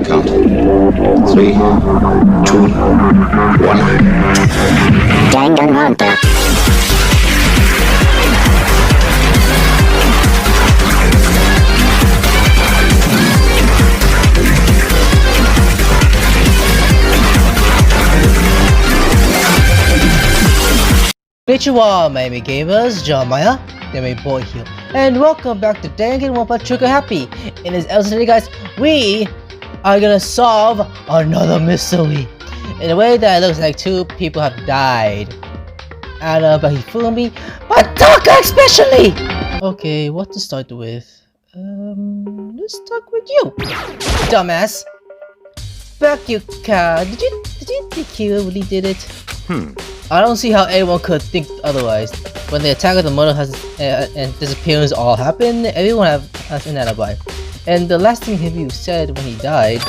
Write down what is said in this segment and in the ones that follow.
count. 3, 2, 1. Danganronpa. Konnichiwa, my anime gamers, Jeremiah, the anime boy here, and welcome back to Danganronpa Trigger Happy. In this episode today, guys, we are gonna solve another mystery in a way that it looks like two people have died. I don't know about Hifumi, but Taka especially! Okay, what to start with? Let's start with you, dumbass. Back you cow. Did you think you really did it? I don't see how anyone could think otherwise. When the attack of the mother and disappearance all happened, everyone has an alibi. And the last thing Hibu said when he died,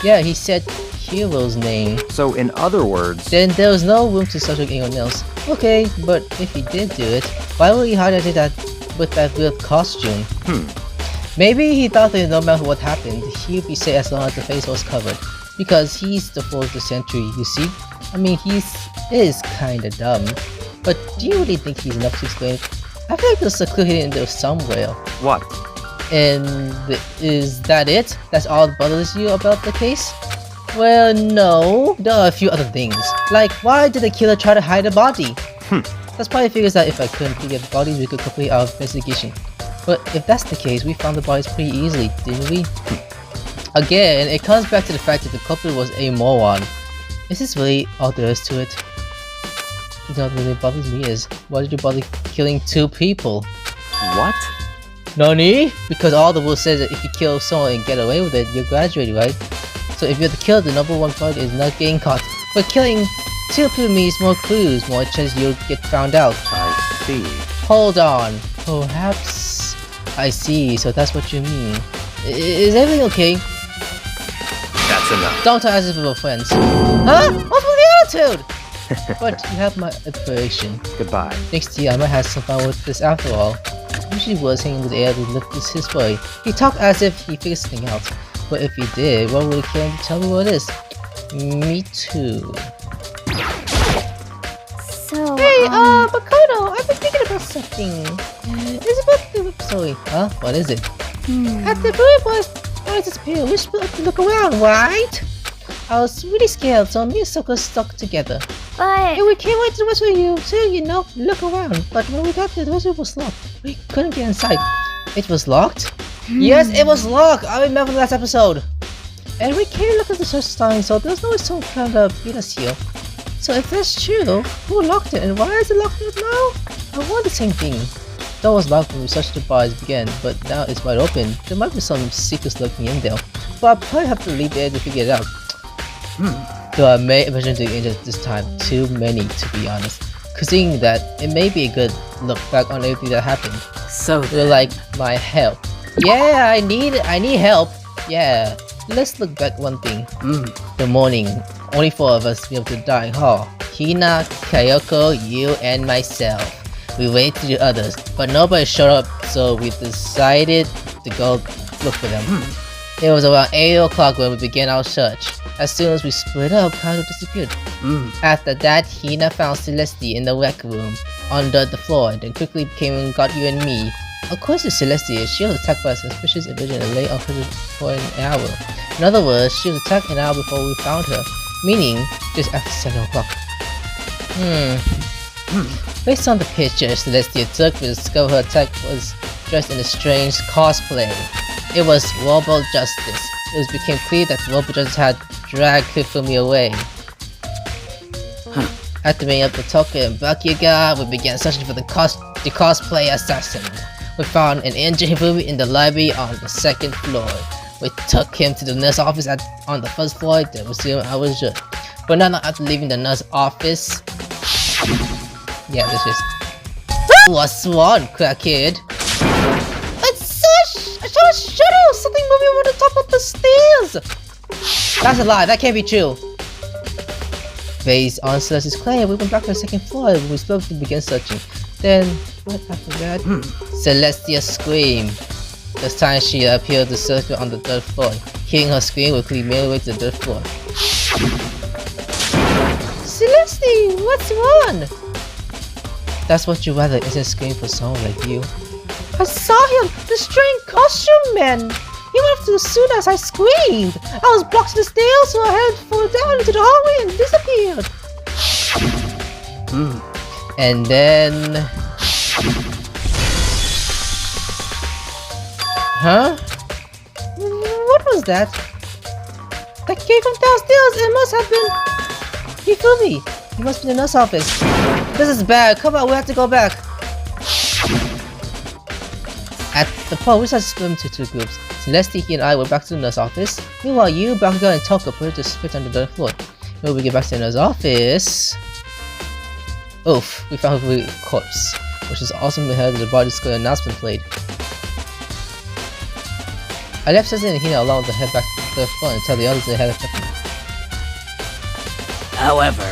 yeah, he said Hiro's name. So in other words... Then there was no room to suspect anyone else. Okay, but if he did do it, why would he highlight that with that weird costume? Maybe he thought that no matter what happened, he'd be safe as long as the face was covered. Because he's the 4th of the century, you see? I mean, he is kinda dumb. But do you really think he's enough to explain? I feel like there's a clue hidden in there somewhere. What? And is that it? That's all that bothers you about the case? Well, no. There are a few other things. Like, why did the killer try to hide the body? That's probably figures that if I couldn't figure the bodies, we could complete our investigation. But if that's the case, we found the bodies pretty easily, didn't we? Again, it comes back to the fact that the culprit was a moron. Is this really all there is to it? You know what really bothers me is, why did you bother killing 2 people? What? Nani? Because all the rule says that if you kill someone and get away with it, you're graduating, right? So if you're the killer, the number one priority is not getting caught. But killing 2 people means more clues, more chance you'll get found out. I see. Hold on. Perhaps... I see, so that's what you mean. Is everything okay? That's enough. Don't tell us if we were friends. Huh? What's with the attitude? But you have my admiration. Goodbye. Next year I might have some fun with this after all. Usually was hanging with the air to lift this his way. He talked as if he figured something out. But if he did, what would it kill him to tell me what it is? Me too. So, Hey, Makoto, I've been thinking about something. It's about the story. Huh? What is it? At the very boys disappeared, we split up to look around, right? I was really scared, so me and Soko stuck together. But... And we came right to the rescue to, you know, look around. But when we got there, the rescue was locked. We couldn't get inside. It was locked? Yes, it was locked! I remember the last episode. And we came to look at the search sign, so there's no some kind of beat us here. So if that's true, who locked it and why is it locked now? I want the same thing. The door was locked when we searched the bars began, but now it's wide open. There might be some secrets lurking in there. But I'll probably have to leave there to figure it out. Though I may imagine doing it this time. Too many, to be honest. Considering that, it may be a good look back on everything that happened. So You're like my help. Yeah, I need help. Yeah. Let's look back one thing. The morning. Only 4 of us be able to die, huh? Hina, Kayoko, you, and myself. We waited to the others, but nobody showed up, so we decided to go look for them. It was around 8 o'clock when we began our search. As soon as we split up, Kaito disappeared. After that, Hina found Celeste in the rec room, under the floor, then quickly came and got you and me. According to Celeste, she was attacked by a suspicious individual and lay unconscious for an hour. In other words, she was attacked an hour before we found her, meaning just after 7 o'clock. Based on the picture Celestia took, we discovered her attack was dressed in a strange cosplay. It was Robo Justice. It became clear that Robo Justice had dragged Hifumi away. After bringing up the Toka and Bakuga, we began searching for the cosplay assassin. We found an injured Hifumi in the library on the 2nd floor. We took him to the nurse office on the 1st floor, then resumed our journey. But not long after leaving the nurse office... Yeah, this is... What's wrong, crackhead? I saw a shadow! Something moving over the top of the stairs! That's a lie, that can't be true. Based on Celeste's claim, we went back to the 2nd floor and we slowly began searching. Then, right after that, Celestia screamed. This time she appeared to circle on the 3rd floor. Hearing her scream quickly made her way to the dirt floor. Celeste, what's wrong? That's what you rather isn't scream for someone like you. I saw him, the strange costume man. He left as soon as I screamed. I was blocked the stairs, so I had to fall down into the hallway and disappeared. And then... Huh? What was that? That came from downstairs. It must have been... He fooled me. He must be in the nurse office. This is bad. Come on, we have to go back. At the point, we started splitting into two groups. Celeste, he and I went back to the nurse office. Meanwhile, you, Bakugan, and Toko put to spit on the dirt floor. When we get back to the nurse office... Oof, we found a corpse, which is awesome ahead of the body skull announcement played. I left Sensei and Hina alone to head back to the floor and tell the others they had a picnic. However...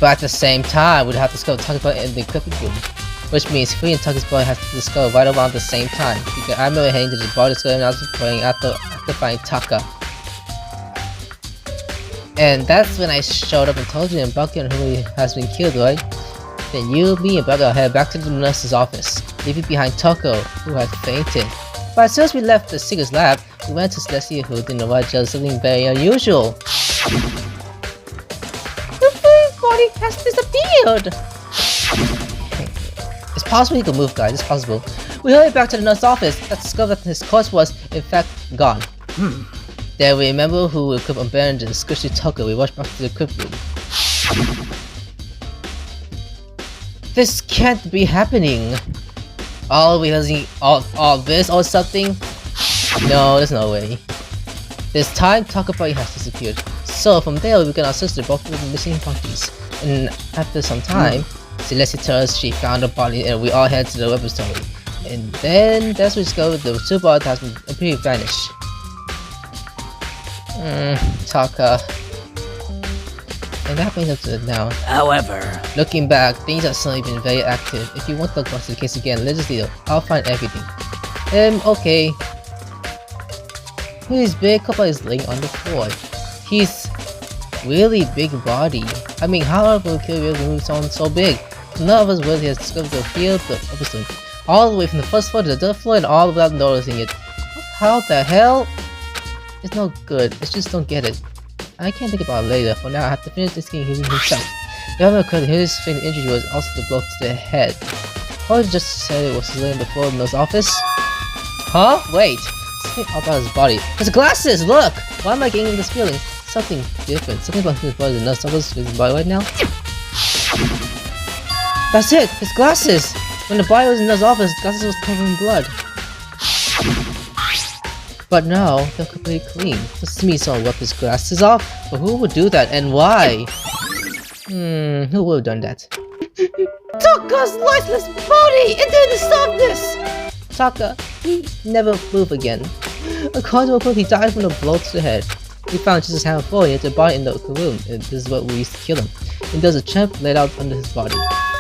But at the same time, we'd have to discover Taka's body in the equipment room. Which means Free and Taka's body has to discover right around the same time. Because I remember heading to the body skull announcement playing after finding Taka. And that's when I showed up and told you and Bakugan who has been killed, right? Then you, me, and Bakugan headed back to the nurse's office, leaving behind Toko, who had fainted. But as soon as we left the secret's lab, we went to Celestia, who didn't know why she was something very unusual. The Free body has disappeared! It's possible he could move, guys, it's possible. We hurried back to the nurse's office that discovered that his corpse was, in fact, gone. Then we remember who we could abandon the squishy Toko. We rushed back to the crypt room. This can't be happening. All this or something? No, there's no way. This time, Toko body has disappeared. So from there, we began our sister both of the missing parties. And after some time, Celeste tells us she found her body and we all head to the laboratory. And then that's when we discovered the two bodies has been completely vanished. Taka. And that brings us to now. However... Looking back, things have suddenly been very active. If you want to look into the case again, let us know. I'll find everything. Okay. His big couple is laying on the floor. He's really big body. I mean, how will kill you remove someone so big? None of us really has discovered the field of opposite. All the way from the first floor to the dirt floor and all without noticing it. How the hell? It's no good. I just don't get it. I can't think about it later. For now, I have to finish this game himself. The other occurred, his fatal injury was also the blow to the head. Or just said it was laying before the nurse's office. Huh? Wait. Something about his body. His glasses! Look! Why am I getting this feeling? Something different. Something about his body. The nurse's office with his body right now. That's it! His glasses! When the body was in the nurse's office, his glasses was covered in blood. But now, they're completely clean. This means someone wipe his glasses off? But who would do that and why? Who would have done that? Taka's lifeless body! It didn't stop this! Taka, he never moved again. According to report, he died from a blow to the head. We found just his hand falling into the body in the room, and this is what we used to kill him. And there's a champ laid out under his body.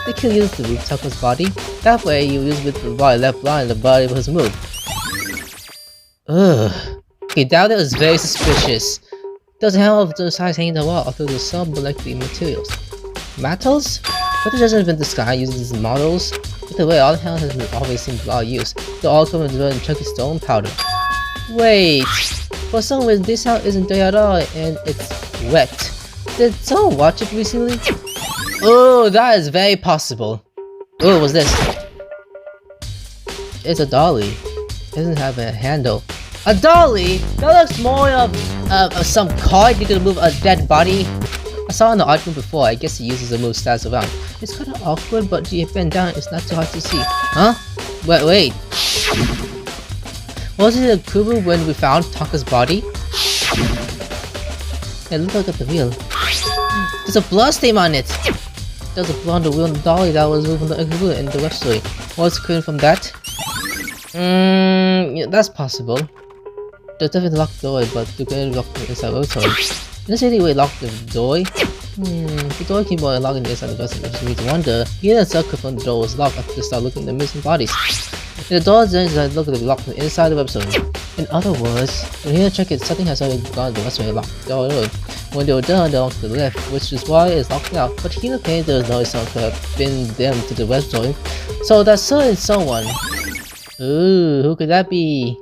The kill used to move Taka's body. That way, you use with the body left blind and the body was moved. Ugh. Okay, down there is very suspicious. There's a hand of the sides hanging the wall, although there's some molecular materials. Metals? But it hasn't been disguised using these models. Either way, all the hands has been always seen without use. They're all coming to in chunky stone powder. Wait! For some reason, this house isn't there at all, and it's wet. Did someone watch it recently? Oh, that is very possible. Oh, what's this? It's a dolly. It doesn't have a handle. A dolly? That looks more of some card you can move a dead body. I saw in the art room before. I guess he uses to move stats around. It's kind of awkward, but if you bend down, it's not too hard to see. Huh? Wait. Was it a Kubu when we found Taka's body? Hey, look at the wheel. There's a blood stain on it. There's a blood on the wheel and the dolly that was moved from the Kubu in the web story. What's clear from that? Yeah, that's possible. There's definitely locked door, but you can lock the inside laboratory. Let's say we locked the door. The door came by locking the inside the vessel, which makes me wonder. He and Zuck confirmed the door was locked after they started looking at the missing bodies. And the door then decided to look at the lock from the inside the website. In other words, when Hiro checked it, something has already gone the west way locked door. When they were done, they walked to the left, which is why it's locked out. But Hiro claimed there was no someone could have been them to the west door. So that's certain someone. Ooh, who could that be?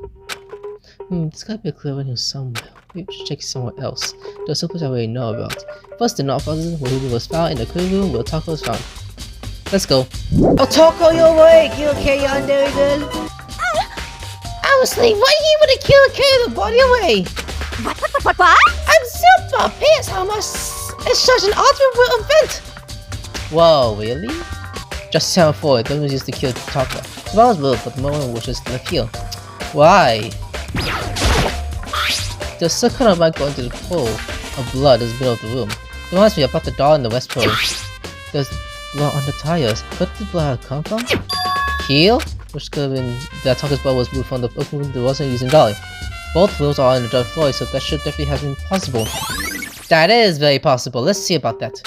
This gotta be a clear window somewhere. Maybe we should check somewhere else. There's some place I already know about. First, the north office where Hiro was found, in the clear room where Otako was found. Let's go. Otako, you're awake! You okay? You on there good? I was asleep. Why he would have killed a carry the body away? What? I'm super pissed how much it's such an ultimate event. Whoa, really? Just sound for it. Don't use to kill Otako. The ball was moved, but the moment was just left here. Why? There's some kind of light going to the pool of blood in the middle of the room. It reminds me about the doll in the west pole. There's blood on the tires. Where did the blood come from? Heel? Which could have been that Tako's blood was moved from the open window wasn't using dolly. Both floors are on the third floor, so that should definitely have been possible. That is very possible. Let's see about that.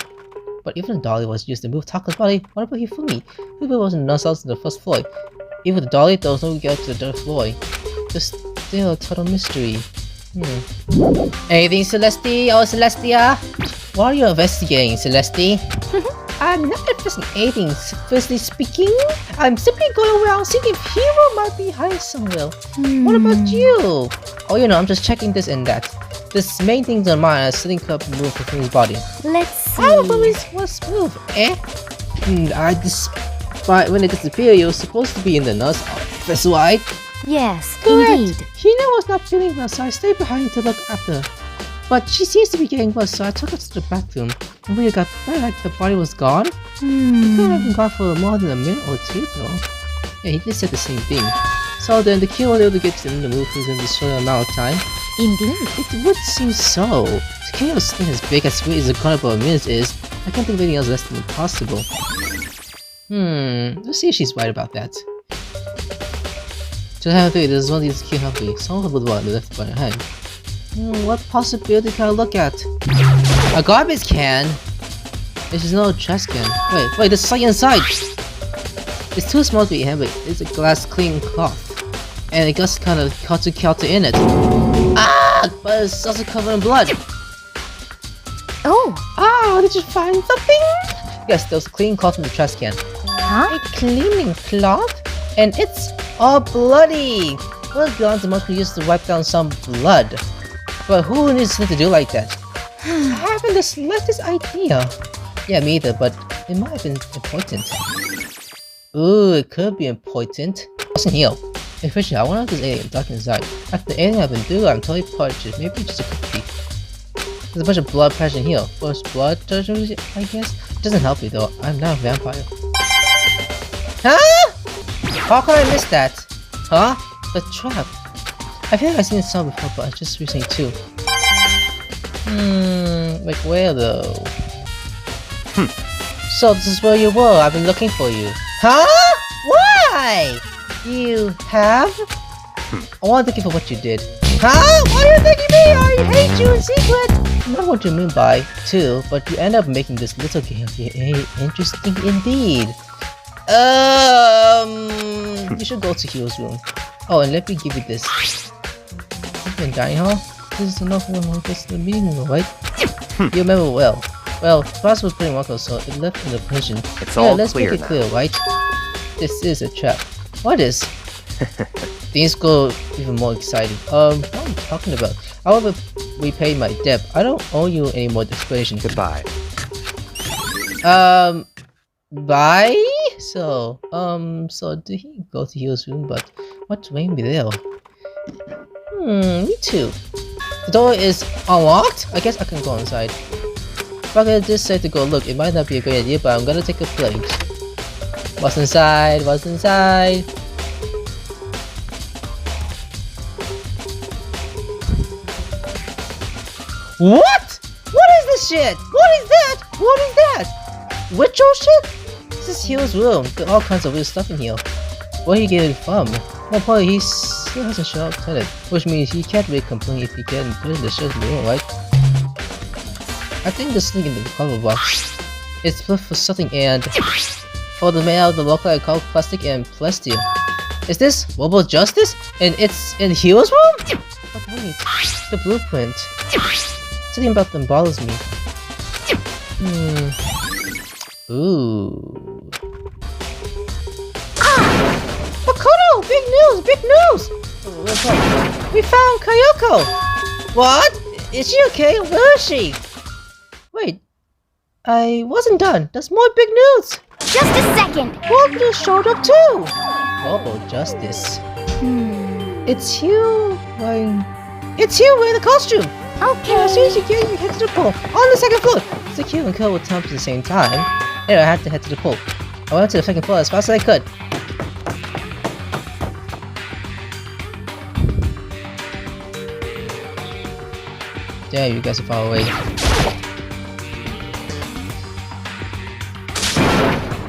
But even the dolly was used to move Tako's body. What about Hifumi? Hifumi wasn't none else in the first floor. Even with the dolly, there was no way to get to the third floor. Just still a total mystery. Anything, Celeste or Celestia? What are you investigating, Celeste? I'm not investigating, firstly speaking. I'm simply going around seeing if Hiro might be hiding somewhere. What about you? Oh, you know, I'm just checking this and that. This main thing's on mine is sitting up move for his body. Let's see. How was move, eh? But when it disappeared, you were supposed to be in the nurse office, right? Yes, Correct. indeed. Hina was not feeling well, so I stayed behind to look after her. But she seems to be getting worse, so I took her to the bathroom. And when we got back, like the body was gone. It could have been gone for more than a minute or two, though. Yeah, he just said the same thing. So then the killer was able to get to the move within this short amount of time. Indeed. It would seem so. To kill a thing as big as sweet as a carnival of minutes is, I can't think of anything else less than impossible. Let's see if she's right about that. To have theory, there's one of these key healthy. Some of the blood left behind. What possibility can I look at? A garbage can? This is no trash can. Wait, there's something inside! It's too small to be heavy. It's a glass clean cloth. And it got kind of counter in it. Ah! But it's also covered in blood. Oh, did you find something? Yes, there was a clean cloth in the trash can. Huh? A cleaning cloth? And it's all bloody! Well, beyond the most we used to wipe down some blood. But who needs to do like that? I haven't the slightest idea. Yeah, me either, but it might have been important. Ooh, it could be important. What's in here? Especially, I wonder if there's anything dark inside. After anything I've been doing, I'm totally purchased. Maybe just a cookie. There's a bunch of blood pressure in here. First blood treasures, I guess? It doesn't help me though. I'm not a vampire. Huh? How could I miss that? Huh? The trap. I feel like I've seen some before, but it's just recently too. Like where though? So this is where you were. I've been looking for you. Huh? Why? You have? I want to thank you for what you did. Huh? Why are you thanking me? I hate you in secret. I know what you mean by too, but you end up making this little game interesting indeed. You should go to Hiro's room. Oh, and let me give you this. You've been dining hall? This is enough room for the meeting room, right? You remember well. Well, the class was pretty much so it left in the prison. It's all let's clear make it now. clear, right? This is a trap. What is? Things go even more exciting. What are you talking about? I will repay my debt. I don't owe you any more explanation. Goodbye. Bye? So did he go to Hio's room? But what's waiting me there? Me too. The door is unlocked? I guess I can go inside. If I could just say to go look, it might not be a great idea, but I'm gonna take a plunge. What's inside? What's inside? What? What is this shit? What is that? What is that? Ritual shit? This is Hio's room. There are all kinds of weird stuff in here. Where did he get it from? Well, probably he still hasn't shown up to it, which means he can't really complain if he can put in the shit in the room, right? I think there's something in the cover box. It's split for something and for the mail, the local I call plastic and plastic. Is this Mobile Justice? And it's in Hero's room? But wait, the blueprint. Something about them bothers me. Ooh. Makoto! Big news! Big news! We found Kayoko! What? Is she okay? Where is she? Wait. I wasn't done. There's more big news! Just a second. Walter showed up too! Mobile Justice. It's you wearing... It's you wearing the costume! Okay. As soon as you get, you head to the pool. On the second floor! It's like you and Ko would jump at the same time. Anyway, I had to head to the pool. I went to the second floor as fast as I could. Damn, you guys are far away.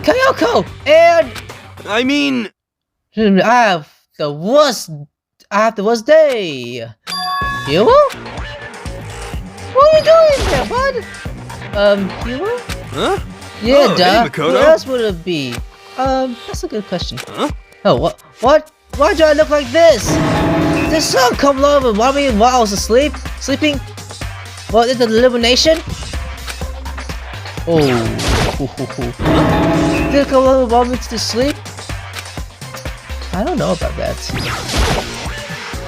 Kayoko! And... I mean... I have the worst day! Hero? What are you doing there, bud? Hero? Huh? Yeah, Oh, duh. hey, Makoto. What else would it be? That's a good question. Huh? Oh, what? Why do I look like this? Did someone come along and rob me while I was asleep? Sleeping? What, is it elimination? Oh. Did it come along and rob me to sleep? I don't know about that.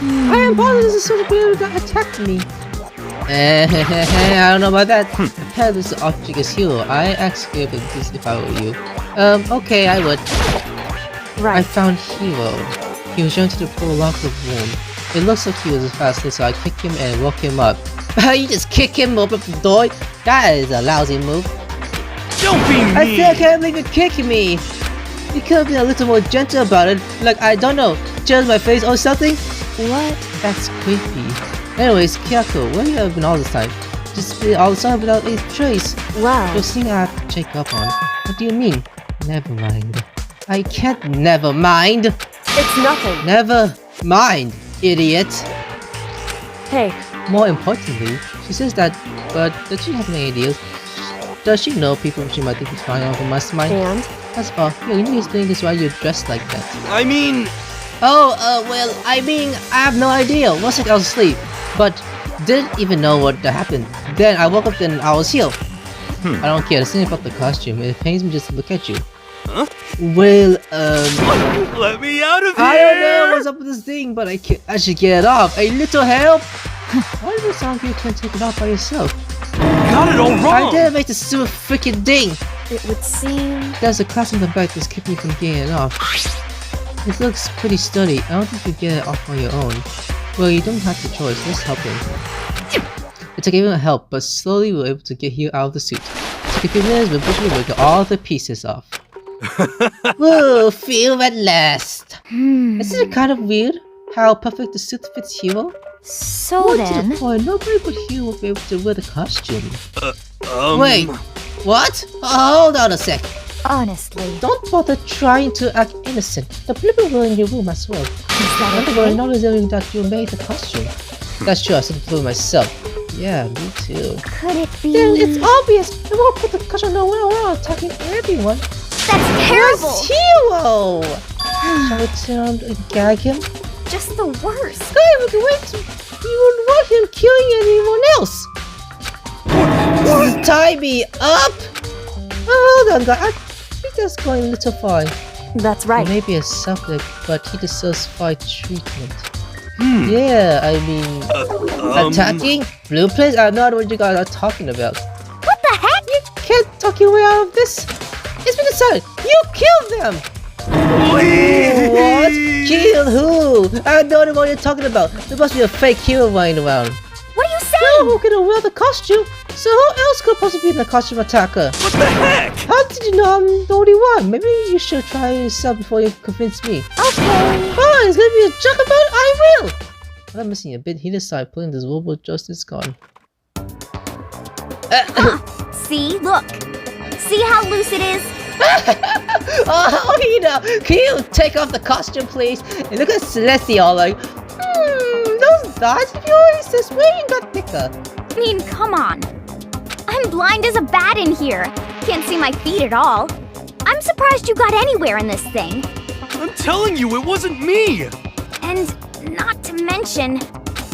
I am bothered as a sort of being that attacked me. I don't know about that. Had this object as hero. I actually would this if I were you. Okay, I would. Right. I found Hero. He was shown to the pool locker room. It looks like he was fast, so I kicked him and woke him up. You just kick him, open the door? That is a lousy move. Don't be mean! I still can't believe you're kicking me! You could have been a little more gentle about it, like, I don't know, change my face or something? What? That's creepy. Anyways, Kyoko, where have you been all this time? Just been all the time without a trace. Wow. There's something I have to check up on. What do you mean? Never mind. I can't never mind! It's nothing. Never mind, idiot! Hey, More importantly, she says that, but does she have any ideas? Does she know people she might think is flying off a mastermind? and? That's all. You need to explain this why you're dressed like that. I mean... Oh, well, I mean, I have no idea. Was like I was asleep, but didn't even know what happened. Then I woke up and I was healed. I don't care. There's something about the costume. It pains me just to look at you. Huh? Well, Let me out of here! I don't know what's up with this thing, but I should get it off. A little help? Why does it sound like you can't take it off by yourself? Got it all wrong! I didn't make this stupid freaking thing. It would seem... There's a class in the back that's keeping me from getting it off. It looks pretty sturdy. I don't think you get it off on your own. Well, you don't have the choice. Let's help him. It took even help, but slowly we were able to get you out of the suit. It took a few minutes, but eventually we got all the pieces off. Whoa, feel at last. Isn't it kind of weird how perfect the suit fits Hero? So More to then... the point, nobody but Hero will be able to wear the costume. Wait, what? Hold on a sec. Honestly. Don't bother trying to act innocent. The people were in your room as well. Is that I'm okay? going to noticing that you made the costume. That's true, I said it for myself. Yeah, me too. Could it be... Then it's obvious. They won't put the costume on around attacking everyone. That's terrible! Where's Hero? Shall we turn and gag him? Just the worst. Hey, we can wait. You wouldn't want him killing anyone else. Tie me up. Oh, hold on, guys. I think that's going a little far. That's He right. may be a subject, but he deserves fire treatment. Yeah, I mean, attacking blueprints. I know what you guys are talking about. What the heck? You can't talk your way out of this. It's been decided. You killed them. Please! What? Kill who? I don't know what you're talking about. There must be a fake hero lying around. What are you No, saying? who can wear the costume? So who else could possibly be the costume attacker? What the heck? How did you know I'm the only one? Maybe you should try yourself before you convince me. Okay. Fine, it's gonna be a joke about it, I will! I'm missing a bit. He decided pulling this Robo Justice gun. See? Look. See how loose it is? Oh, you know, can you take off the costume, please? And look at Celestia, like, those dots of yours, this way got thicker. I mean, come on. I'm blind as a bat in here. Can't see my feet at all. I'm surprised you got anywhere in this thing. I'm telling you, it wasn't me! And not to mention,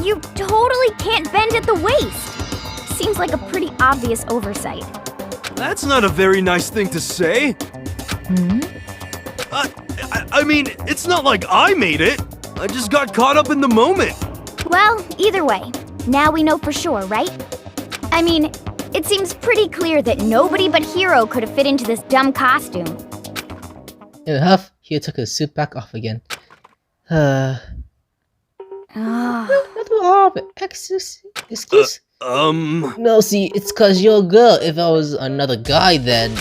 you totally can't bend at the waist. Seems like a pretty obvious oversight. That's not a very nice thing to say. I mean, it's not like I made it. I just got caught up in the moment. Well, either way, now we know for sure, right? I mean, it seems pretty clear that nobody but Hiro could have fit into this dumb costume. In a huff, Hiro took his suit back off again. Not all of it. Excuse? No, see, it's cause you're a girl. If I was another guy, then...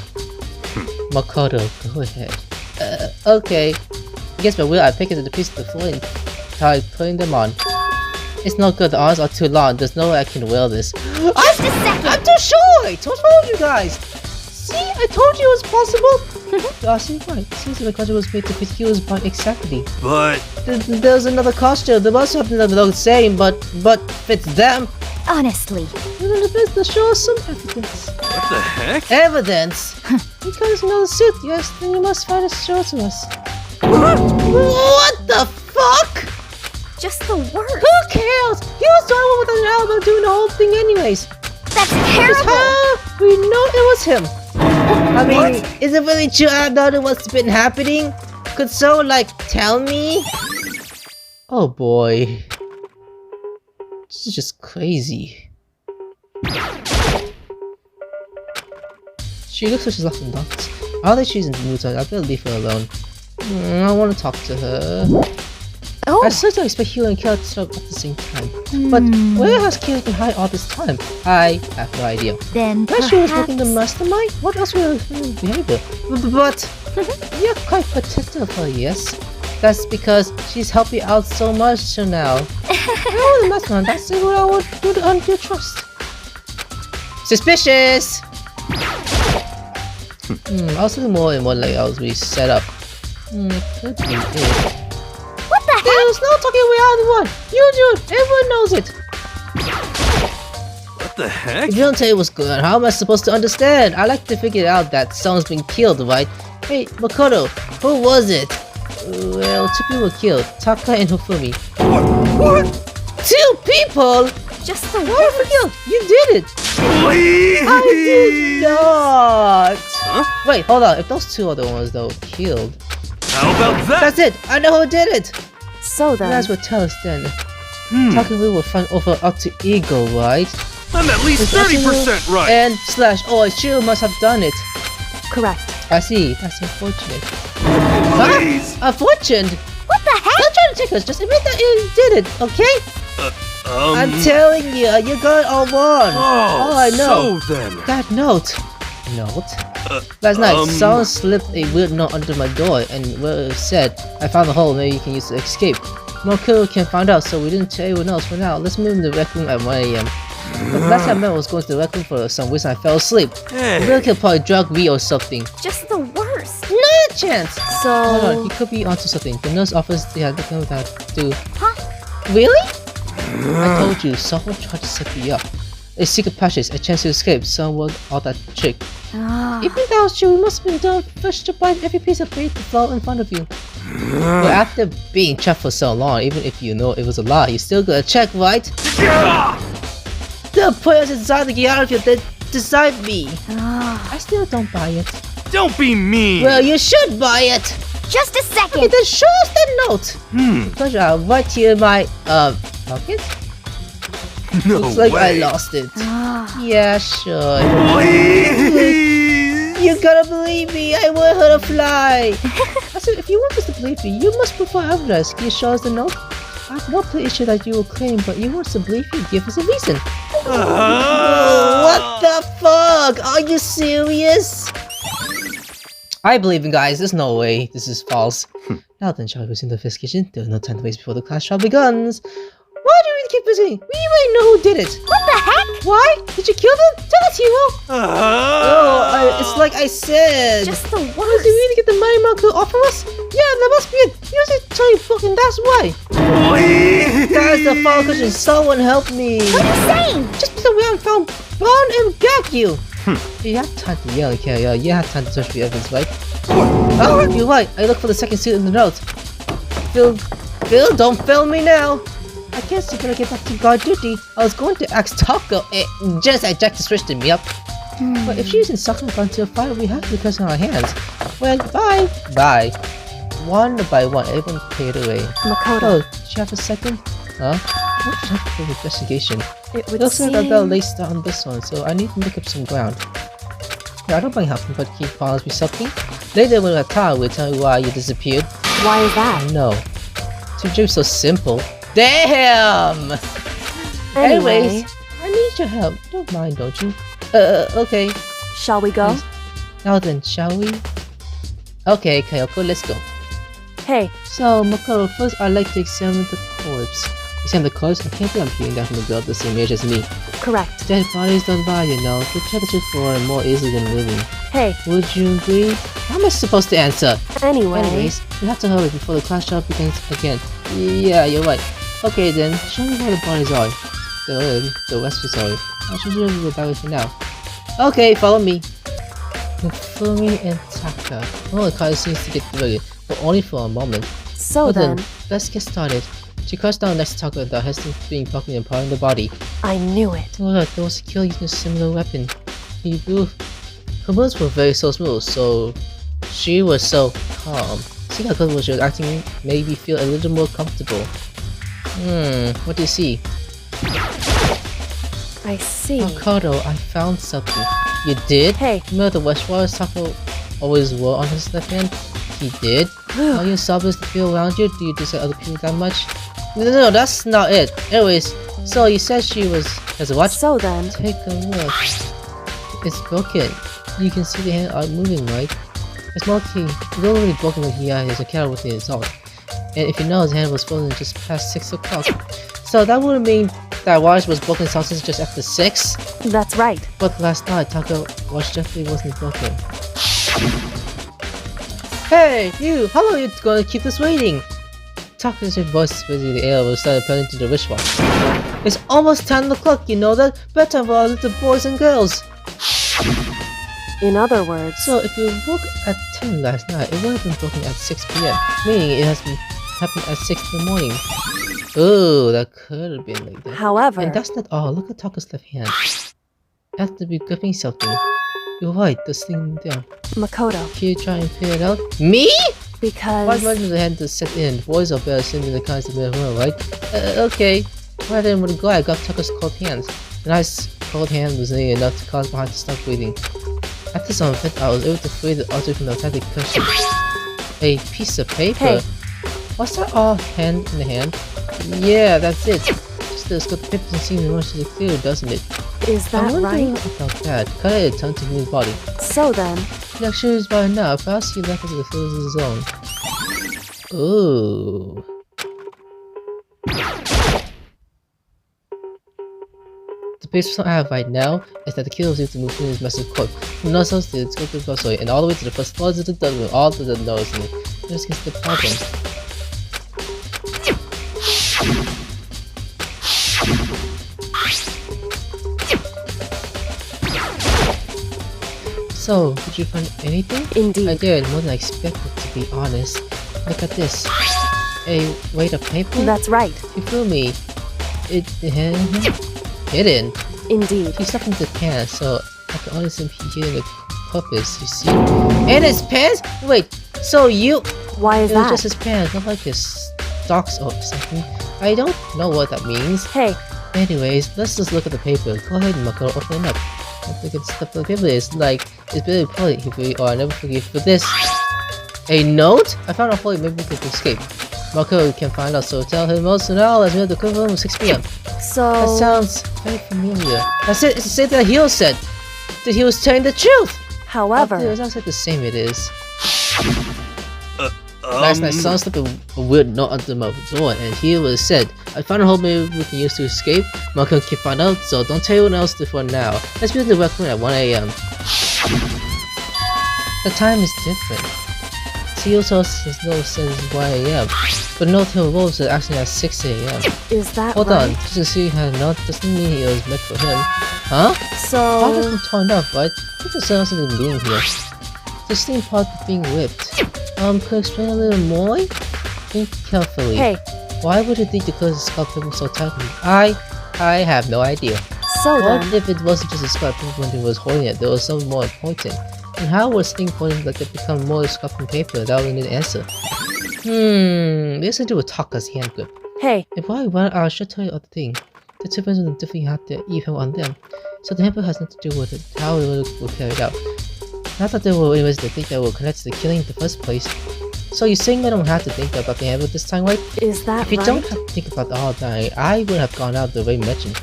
Makoto, go ahead. Okay. Against my will, I picked up the piece of the floor and started putting them on. It's not good, the arms are too long. There's no way I can wear this. Just a second! I'm too short! What's wrong with you guys? See, I told you it was possible! See, right. Seems like the costume was made to fit Hiro's body exactly. But... There's another costume. There must have something that looks the same, but fits them. Honestly. Let's show us some evidence. what the heck? Evidence? You guys know the suit, yes? Then you must find a show to us. What the fuck? Just the worst. Who cares? He was the one with an album doing the whole thing anyways. That's That's terrible! how we know it was him. I mean, is it really true I don't know what's been happening? Could someone, like, tell me? Oh boy. This is just crazy. She looks like she's lost in thoughts. I don't think she's in the mood, so I better leave her alone. I want to talk to her. Oh, I certainly expect Hiro and Kira to talk at the same time. But where has Kira been hiding all this time? I have no idea. then When she was perhaps... working the mastermind? What else will her behavior? But you're quite protective of her, yes? That's because she's helped you out so much till now. Oh, the mastermind, that's what I would do to earn your trust. Suspicious! I was thinking more in what layouts we set up. Could be it. What the heck? There's no talking way out of one! You do it! Everyone knows it! What the heck? If you don't tell me what's going on, how am I supposed to understand? I like to figure out that someone's been killed, right? Hey, Makoto, who was it? Well, 2 people were killed. Taka and Hofumi. What? 2 people?! Just the Why worst. were killed? You did it! Please! I did not! Huh? Wait, hold on. If those 2 are the ones that were killed... How about that? That's it! I know who did it! So You then... guys will tell us then. Taka will find over alter ego, right? I'm at least 30% right. And slash, oh, she must have done it. Correct. I see. That's unfortunate. Please! Huh? Unfortunate? What the heck? Don't try to trick us. Just admit that you did it, okay? I'm telling you, you got it all wrong. Oh, I know. So then. That note. Last night, someone slipped a weird note under my door, and where it said, I found a hole, maybe you can use it to escape. No killer can find out, so we didn't tell anyone else for now. Let's move in the rec room at 1 AM. But the last time I met was going to the rec room for some reason I fell asleep. The Hey. real kid probably drugged me or something. Just the worst. Not a chance! Hold on, So... he could be onto something. The nurse offers they had nothing that to do. Huh? Really? I told you, someone tried to set me up. A secret passage, a chance to escape, someone all that trick. Even if that was true, we must have been done first to bite every piece of bait to fall in front of you. But after being trapped for so long, even if you know it was a lie, you still gotta check, right? The point is inside to get out of here, then decide me. I still don't buy it. Don't be mean. Well, you should buy it. Just a Okay, second. then show us that note. Because right here in my pocket. No Looks like way. I lost it. Yeah, sure. Please. You gotta believe me, I want her to fly! I said, if you want us to believe me, you must provide evidence. Can you show us the note? I have no issue that you will claim, but you want us to believe you, give us a reason. What the fuck? Are you serious? I believe in guys, there's no way this is false. Now then, shall we resume the investigation? There's no time to waste before the class trial begins. Why do we keep visiting? We already know who did it. What the heck? Why? Did you kill them? Tell us, Hiro! It's like I said. Just the Did you worst. really get the money man could offer us? Yeah, that must be it. You just tell you fucking that's why. Please. Guys, the final question. Someone help me. What are you saying? Just because we haven't found Bond and gag you. You have time to yell, okay? You have time to search for evidence, right? Oh, you're right. I look for the second suit in the notes. Phil, don't fail me now. I guess you're gonna get back to guard duty. I was going to ask Taco. Just as Jack switched me up. But if she's in soccer until a fight, we have to be on our hands. Well, bye. Bye. One by one, everyone paid away. Makoto. Oh, do you have a second? Huh? What should I have for investigation? It would Looks like seem... I got a late start on this one, so I need to make up some ground. Yeah, I don't mind helping, but can you promise me something? Later when we're tired, we'll tell me why you disappeared. Why is that? No. Your dream's so simple. Damn! Anyway, Anyways, I need your help. Don't mind, don't you? Okay. shall we go? Please. Now then, shall we? Okay, Kayoko, let's go. Hey, So, Makoto, first I'd like to examine the corpse. Examine the corpse? I can't believe I'm hearing that from a girl the same age as me. correct. Dead bodies don't lie, you know. They try to look for more easily than living. Hey, Would you agree? How am I supposed to answer? anyway. Anyways, we have to hurry before the class shop begins again. Yeah, you're right. Okay then, show me where the bodies are. The respiratory. I'll show you the body for now. Okay, follow me. Fumi and Taka. Oh, the car seems to get ready, but only for a moment. So Well then, let's get started. She crouched down next to Taka without hesitating being poking and parting the body. I knew it. Oh look, there was a kill using a similar weapon. He moved. Her moves were very so smooth, so she was so calm. Seeing how comfortable she was acting made me feel a little more comfortable. What do you see? I see. Makoto, I found something. You did? Hey. Remember the washwater Taco always wore on his left hand? He did? Are you selfish to feel around you? Do you dislike other people that much? No, that's not it. Anyways, so you said she was... As a what? So then, Take a look. It's broken. You can see the hand are moving, right? It's marking. It's already broken when he has a carrot with the assault. And if you know, his hand was frozen just past 6 o'clock. So that would mean that watch was broken since just after 6? that's right. But last night, Taco watch definitely wasn't broken. Hey, you! How long are you gonna keep us waiting? Taco's voice busy in the air was started pointing to the wristwatch. It's almost 10 o'clock, you know that? Bedtime for our little boys and girls. In other words, So if you woke at 10 last night, it would have been broken at 6 p.m. Meaning it has been happened at 6 in the morning. Oh, that could have been like that. however, And that's not all. Look at Taco's left hand. It has to be gripping something. You're right, this thing down. Makoto, Can you try and figure it out? Me? Why because... imagine the hand to set in? Boys are better sitting in the kinds of middle, right? Okay. Right then when the guy got Taco's cold hands. The nice cold hand was nearly enough to cause behind to stop breathing. After some effort, I was able to free the object from the authentic cushion. A piece of paper? Hey. What's that all hand in the hand? Yeah, that's it. Just the paper doesn't seem much as clear, doesn't it? Is I'm that wondering right? about that. Cut it a ton to his body. So then, The action is by now, perhaps he left it to the fields of his own. Ooh. The base I have right now is that the killer seems to move through his massive court, from the nose to the sculpted buzzway, and all the way to the first floors of the dungeon, all to the nose in it. This is the problem. So, did you find anything? indeed. I did, more than I expected, to be honest. Look at this. A weight of paper? That's right. You fool me. It hidden. Indeed. He stuck into the pants, so I can only see him hitting the purpose, you see? In his pants? Wait, so you... Why is It was that? just his pants, not like his socks or something. I don't know what that means. Hey, Anyways, let's just look at the paper. Go ahead, Makoto, open it up. Look at the stuff on the paper is like, it's really polite if we or I never forgive for this. A note? I found a hole, maybe we can escape. Makoto can find out, so tell him also now as we have the equivalent of 6 p.m. That so... sounds very familiar. That's it, it's the same thing that Hiro said. That he was telling the truth! However, It sounds like the same it is. Last night, someone slipped a weird note under my door, and here was said, I found a hole maybe we can use to escape. Malcolm can find out, so don't tell anyone else for now. Let's be in the restaurant at 1 a.m. The time is different. Seal Sauce has no sense 1 a.m. But no Hill Wolves are actually at 6 a.m. is that Hold right? on, just to see how not doesn't mean it was meant for him. Huh? Why So... doesn't turn up, right? What the sounds of the being here? The steam pot being whipped. Could you explain a little more? Think carefully. Hey, Why would you think to close the skull paper so tightly? I have no idea. so What then, if it wasn't just a skull paper when it was holding it? There was something more important. And how was things holding like it become more scuffing paper? That would need an answer. This has to do with Taka's hand grip. hey, If I want, I should tell you other thing. The two persons definitely have the evil on them. So the handbook has nothing to do with it, how it will carry it out. Not that there were any ways to think that will connect to the killing in the first place. So you're saying I don't have to think about the handbook this time, right? is that If you right? don't have to think about the whole thing, I would have gone out the way mentioned.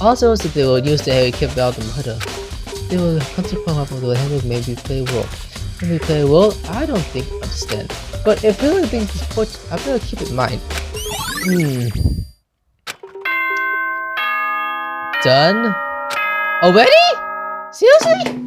Also, if they will use the Harry kept out the murder, they will come to the point where the handbook maybe play a role. When we play a role, I don't think understand. But if you really think it's important, I better keep it in mind. Done? Already? Seriously?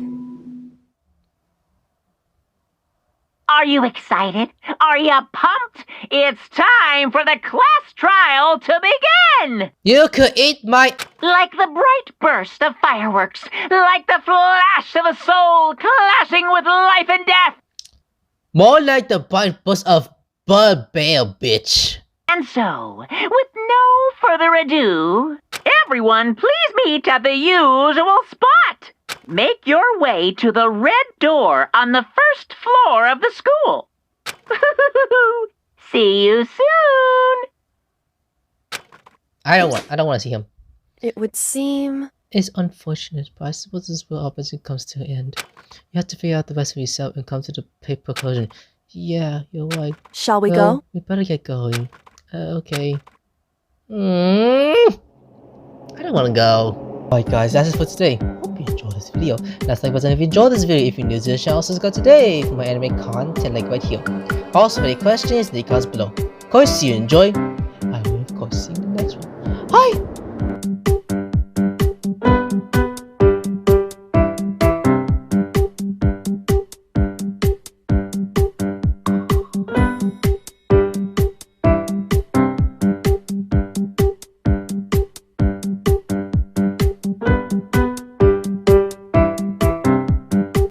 Are you excited? Are you pumped? It's time for the class trial to begin! You could eat my... Like the bright burst of fireworks, like the flash of a soul clashing with life and death. More like the bright burst of Bud Bear, bitch. And so, with no further ado, everyone please meet at the usual spot. Make your way to the red door on the first floor of the school. See you soon. I don't want to see him. It would seem... It's unfortunate, but I suppose this will happen as it comes to an end. You have to figure out the rest of yourself and come to the paper conclusion. Yeah, you're right. Shall we Well, go? we better get going. Okay. I don't want to go. Alright guys, that's it for today. Hope you enjoyed this video. That's like button if you enjoyed this video. If you're new to the channel, subscribe today for my anime content like right here. Also, for any questions, leave comments below. Of course, you enjoy.